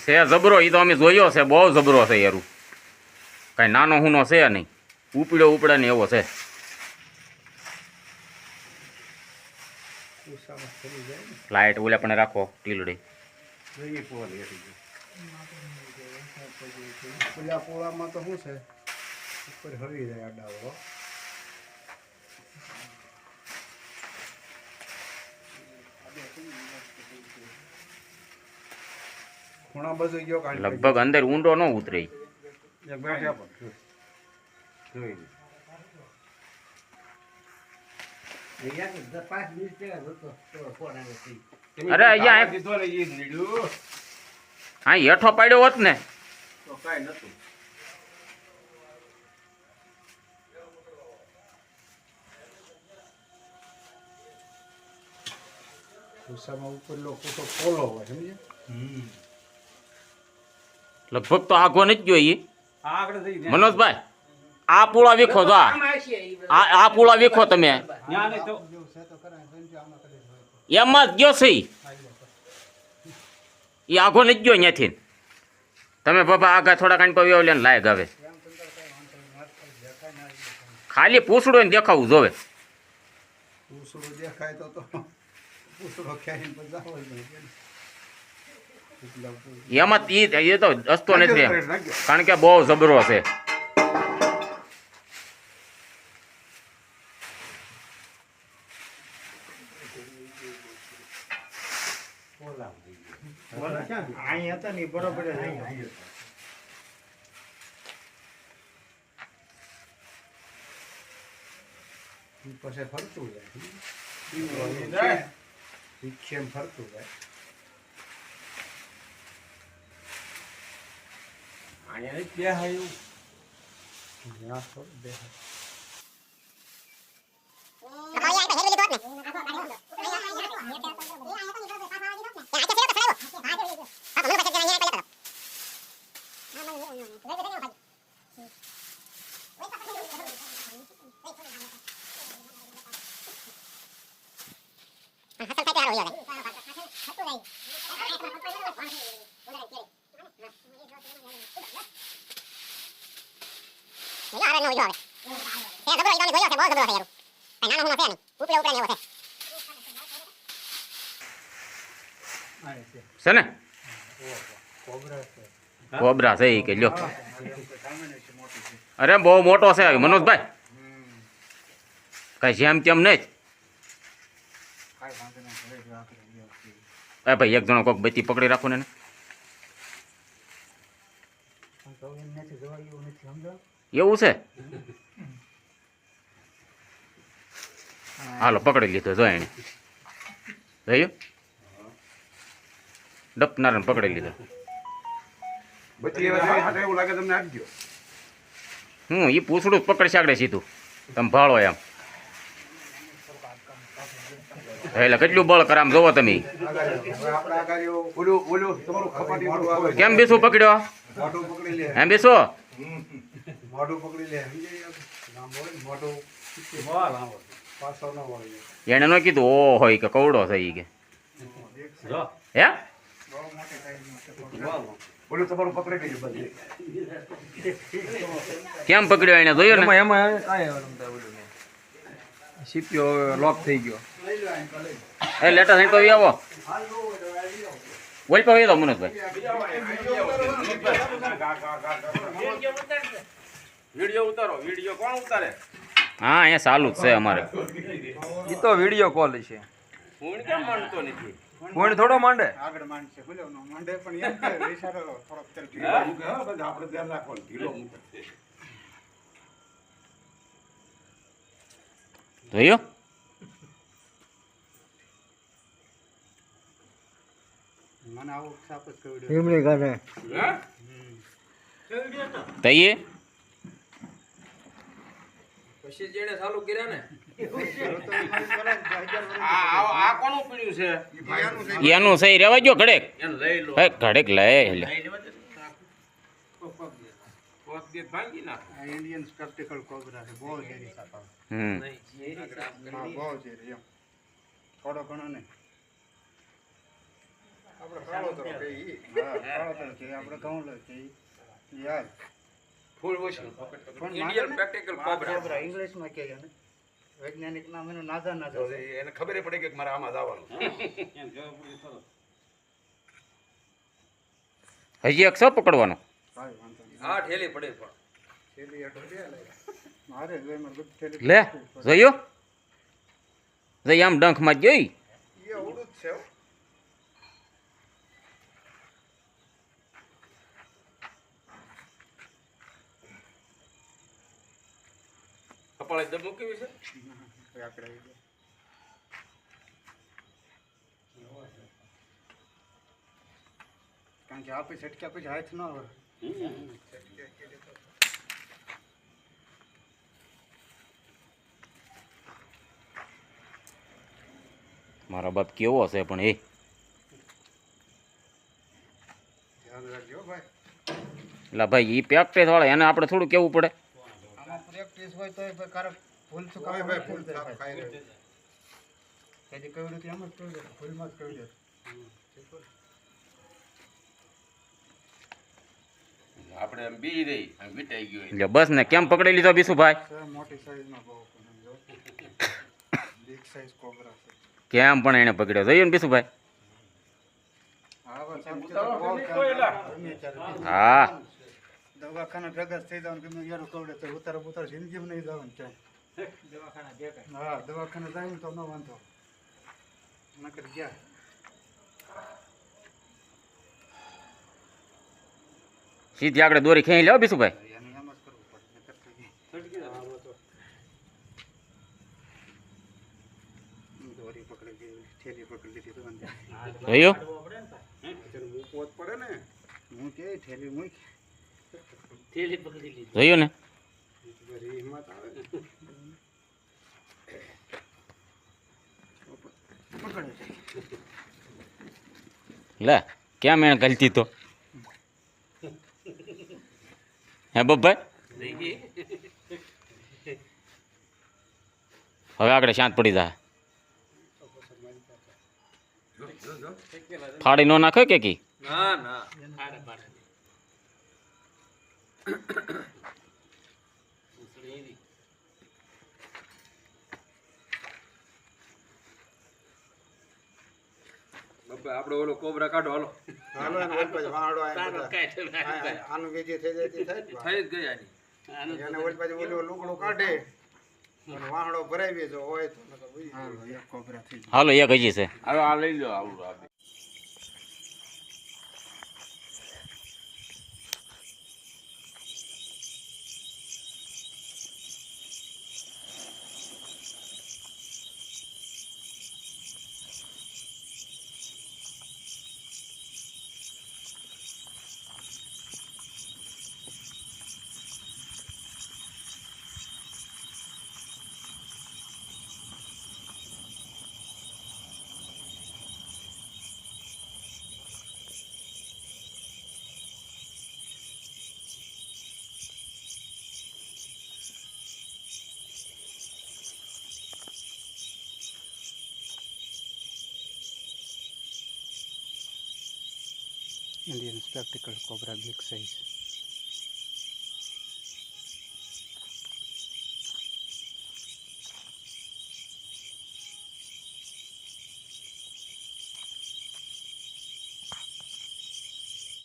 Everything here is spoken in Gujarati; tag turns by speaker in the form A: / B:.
A: છે જબરો, એ તો અમે જોયો છે, બહુ જબરો છે યાર, કાંઈ નાનો હુનો છે નહીં, ઉપડે ને એવો છે. લાઈટ ઓલે પણ રાખો ટીલડી.
B: પોળામાં તો શું છે ઉપર હરી જાય આડાવો. ખૂણા બસ ગયો
A: લગભગ અંદર ઊંડો ન ઉતરે. અરે અહીંયા હા હેઠો પાડ્યો હોત ને
B: તો કાંઈ નતું. ઉપર લોકો તો પોલો હોય સમજે.
A: લગભગ તો આઘો નથી ગયો એ મનોજભાઈ. આ પૂળા વીખો તો આ પૂળા વીખો તમે એમાં જ ગયો છે એ આઘો નથી ગયો ત્યાંથી. તમે બાબા આગા થોડા કાંઈ પવ્યો લે લાયક હવે ખાલી પૂછડો ને દેખાવું જોવે.
B: પૂછડું દેખાય તો પૂછડો ક્યાંય બજાવો
A: એમાં એ તો હસતો નથી કારણ કે બહુ જબરો છે.
B: પછી ફરતું જાય ફરતું જાય.
A: છે ને કોબરા છે કે લ્યો. અરે બહુ મોટો છે મનોજભાઈ, કઈ જેમ તેમ નહીં. એ ભાઈ એક જણો કોઈક બત્તી પકડી રાખો ને. એવું છે હાલો પકડી લીધો જો એને જોયું ડપનારાને પકડી લીધો. હું એ પૂછડું પકડી સાગડે સીધું તમે ભાળો એમ એટલે કેટલું બળ કરામ જોવો તમે. કેમ બેસું પકડ્યો એમ બેસો એને નો કીધું ઓ હોય કે કવડો થઈ કે હે કેમ પકડ્યો એને જોયું ને
C: એમાં સીપીઓ લોક થઈ ગયો.
A: એ લેટર સાઈડ પર આવો બોલ પર તો મનોજભાઈ
C: વિડિયો ઉતારો. વિડિયો કોણ ઉતારે?
A: હા અહીંયા ચાલુ જ છે અમારે.
C: એ તો વિડિયો કોલ છે.
A: હું કેમ માનતો નથી
C: કોણ થોડો માંડે
B: આગળ માંડશે બોલો નો માંડે પણ એમ કે ઈશારો થોડોક ચલ આપણે ધ્યાન રાખવાનું ઢીલો મૂકે
A: જોયો
B: મને આવો સાપ જ કવડ્યો
C: એમણે કાઢે
A: તઈએ
C: પછી જેણે ચાલુ કર્યા ને
A: આ કોનું પીડ્યું છે એનું સહી રહેવા જો ઘડેક
C: લઈ લો.
A: હે ઘડેક લઈ લે
B: ઇન્ડિયન સ્પેક્ટિકલ કોબરા છે બહુ ઝેરી સાપ આવે.
A: હમ
B: હા બહુ ઝેરી એમ થોડો ઘણો નહીં. આપણે કાળોતરો કે ઈ. હા, કાળોતરો કે આપણે ઘઉંલો કે ઈ. યાર.
C: ફૂલ વોશિંગ
B: પણ
C: ઇન્ડિયન
B: મારે
C: પ્રેક્ટિકલ કોબરા
B: કોબરા ઇંગ્લિશમાં કહે એને. વૈજ્ઞાનિક નામ એનું નાદા છે.
C: એને ખબર પડે કે મારે આમાં જવાનું
A: હજી એક સ પકડવાનો.
B: કાંઈ વાંધો નહીં.
C: હા ઠેલી પડે પણ
B: થેલી હેઠળ બે લે. મારે જોઈ મારે બધી થેલી
A: લે જોયો જઈ આમ ડંખમાં જ જોઈ.
B: ઈ અવળું જ છે હો.
C: કપાળે દબ મૂકી છે
B: કોઈ આકડે ઈ. કારણ કે આપી છટક્યા પછી હાથ ન આવે.
A: મારો બાપ કેવો હશે પણ એ
B: ધ્યાન રાખજો ભાઈ.
A: એટલે ભાઈ એ પ્રેક્ટિસ વાળા એને આપણે થોડું કેવું પડે.
B: આમાં પ્રેક્ટિસ હોય તો ભાઈ કારક ભૂલ ચૂક આવે ભાઈ ભૂલ થાય ખાઈ રહ્યો કદી કહ્યું નથી એમ જ કહ્યું છે ભૂલમાં જ કહ્યું છે.
C: આપણે એમ બી રહી વિટાઈ ગયો
A: એટલે બસ ને કેમ પકડી લીધો બીસુભાઈ?
B: સર મોટી સાઈઝનો બહુ જો બિગ સાઈઝ કોબરા છે.
A: કેમ પણ એને પકડ્યો જોયું ને બીસુભાઈ?
B: આવા સાહેબ તો બહુ ગમે ત્યારે
A: હા
B: દવાખાના ભેગા જ થઈ જવાનું કે મેં યાર કવડે તો ઉતાર જિંદગીમાં નહીં જવાનું ક્યાંય. હા દવાખાને જાય ને તો ન વાંધો નકર ગયા.
A: સીધી આગળ દોરી ખેંચી લેવો બીસુભાઈ.
B: એને એમ જ કરવું પડે નકર તો દોરી પકડી દીધી થેલી પકડી દીધી તો વાંધો
A: જોયું
B: મૂકવો જ પડે ને. હું કે થેલી મૂક
A: જોયું ને?
B: બરી હિંમત આવે ને. પકડે છે.
A: લે કેમ એને ગલતી તો હે બબ્બાઈ? હવે આગળ શાંત પડી જાય. ફાડી નો નાખે કે કી?
C: ના ના બાપા આપણે ઓલો કોબરા કાઢો હાલો
B: હાલો એને હાથ બાજુ વાળો આનું વેજી થઈ જાય તે થાય જ
C: થઈ જ ગઈ આની
B: એને ઓલી બાજુ ઓલું લુગડું કાઢે અને વાહડો ભરાવી જો હોય તો નકર ઉઈ હાલો એક કોબરા થઈ જાય.
A: હાલો એક હજી છે.
C: હાલો આ લઈ લો આવું
B: Indian spectacle cobra big size.